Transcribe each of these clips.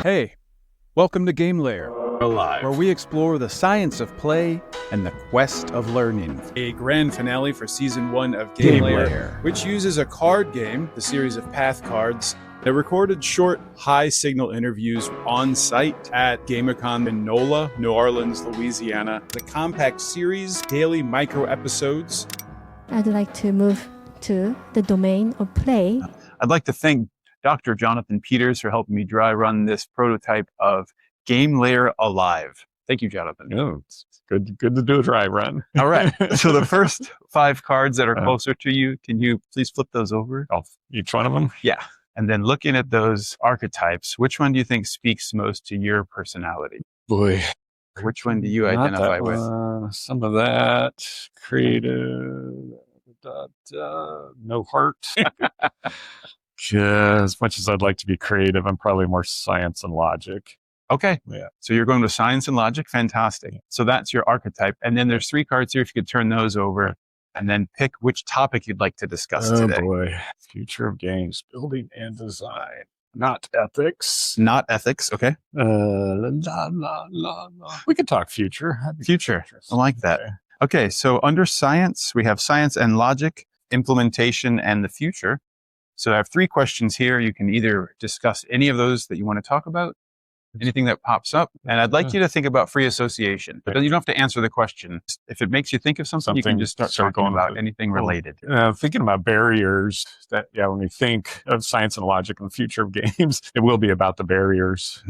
Hey, welcome to GameLayer Alive, where we explore the science of play and the quest of learning. A grand finale for Season 1 of GameLayer, which uses a card game, the series of path cards, that recorded short, high-signal interviews on-site at GamiCon in NOLA, New Orleans, Louisiana. The compact series, daily micro-episodes. I'd like to move to the domain of play. I'd like to thank Dr. Jonathan Peters for helping me dry run this prototype of GameLayer Alive. Thank you, Jonathan. Oh, it's good to do a dry run. All right. So the first 5 cards that are closer to you, can you please flip those over? Each one of them? Yeah. And then looking at those archetypes, which one do you think speaks most to your personality? Boy. Which one do you identify with? Some of that. Creative. No heart. As much as I'd like to be creative, I'm probably more science and logic. Okay. Yeah. So you're going to science and logic. Fantastic. So that's your archetype. And then there's 3 cards here. If you could turn those over and then pick which topic you'd like to discuss today. Oh boy. Future of games, building and design. Not ethics. Not ethics. Okay. We could talk future. Future. I like that. Okay. So under science, we have science and logic, implementation, and the future. So I have 3 questions here. You can either discuss any of those that you want to talk about, anything that pops up. And I'd like you to think about free association. But you don't have to answer the question. If it makes you think of something you can just start talking about anything related. Thinking about barriers, that when we think of science and logic and the future of games, it will be about the barriers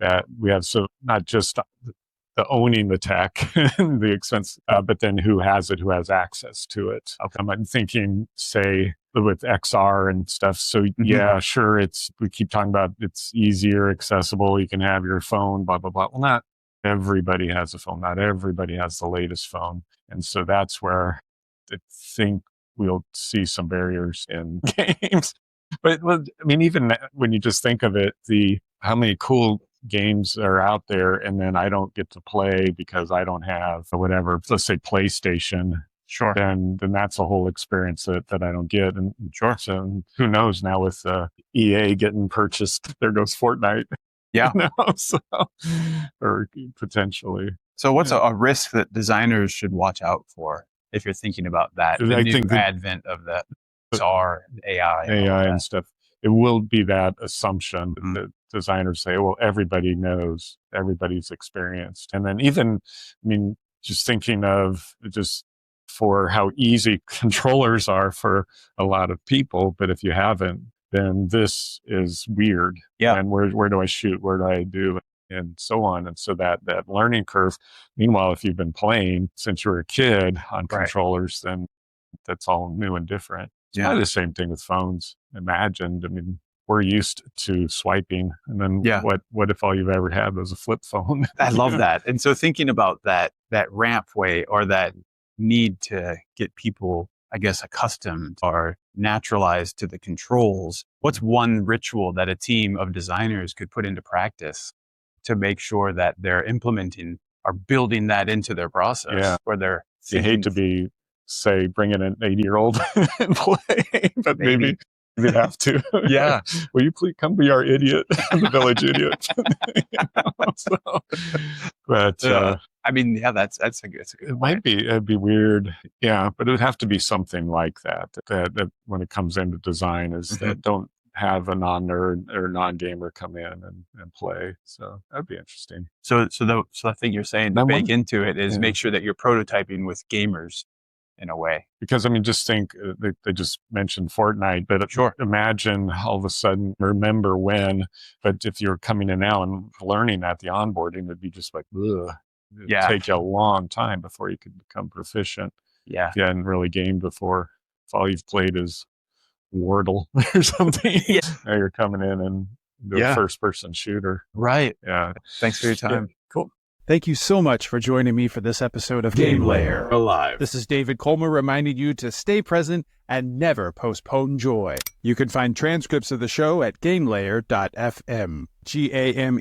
that we have. So not just the owning the tech, the expense, but then who has it, who has access to it. I'm thinking, say, with XR and stuff. So yeah, sure. We keep talking about it's easier, accessible. You can have your phone, blah, blah, blah. Well, not everybody has a phone. Not everybody has the latest phone. And so that's where I think we'll see some barriers in games. But I mean, even when you just think of it, how many cool games are out there and then I don't get to play because I don't have whatever, let's say PlayStation. Sure. Then that's a whole experience that I don't get. And sure. So who knows now with EA getting purchased, there goes Fortnite. Yeah. Or potentially. So what's a risk that designers should watch out for if you're thinking about that? The new advent of the XR, AI and stuff. It will be that assumption that designers say, well, everybody knows, everybody's experienced. And then even, just thinking of just for how easy controllers are for a lot of people. But if you haven't, then this is weird. Yeah. And where do I shoot? Where do I do? And so on. And so that learning curve, meanwhile, if you've been playing since you were a kid on controllers, then that's all new and different. It's probably the same thing with phones. Imagined. We're used to swiping. And then what if all you've ever had was a flip phone? I love that. And so thinking about that ramp way or that need to get people, I guess, accustomed or naturalized to the controls. What's one ritual that a team of designers could put into practice to make sure that they're implementing or building that into their process? Where they're you hate to be, say, bringing an 80-year-old and play, but maybe you have to. Yeah. Will you please come be our idiot, the village idiot? That's a good it might be, it'd be weird. Yeah. But it would have to be something like that when it comes into design is that don't have a non-nerd or non-gamer come in and play. So that'd be interesting. So I think you're saying to bake into it is make sure that you're prototyping with gamers in a way. Because just think, they just mentioned Fortnite, but imagine all of a sudden, remember when, but if you're coming in now and learning that, the onboarding would be just like, ugh. It'd take you a long time before you could become proficient. Yeah. If you hadn't really gamed before. If all you've played is Wordle or something, now you're coming in and do a first-person shooter. Right. Yeah. Thanks for your time. Yeah. Cool. Thank you so much for joining me for this episode of GameLayer Alive. This is David Kolmer reminding you to stay present and never postpone joy. You can find transcripts of the show at gamelayer.fm. GAMELAYER.fm.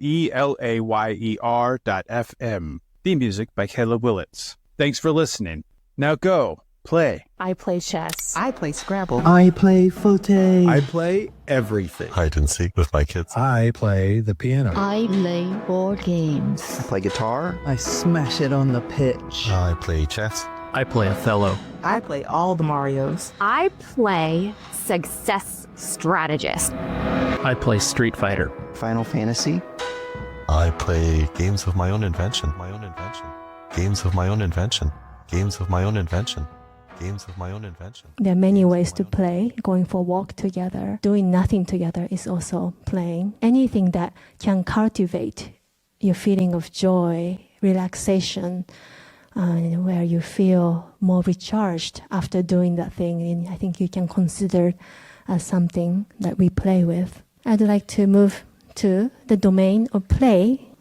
Theme music by Kayla Willits. Thanks for listening. Now go play. I play chess. I play Scrabble. I play fauteuil. I play everything. Hide and seek with my kids. I play the piano. I play board games. I play guitar. I smash it on the pitch. I play chess. I play Othello. I play all the Marios. I play Success Strategist. I play Street Fighter. Final Fantasy. I play games of my own invention. Games of my own invention. Games of my own invention. Games of my own invention. There are many ways to play. Going for a walk together, doing nothing together is also playing. Anything that can cultivate your feeling of joy, relaxation, where you feel more recharged after doing that thing, and I think you can consider as something that we play with. I'd like to move to the domain of play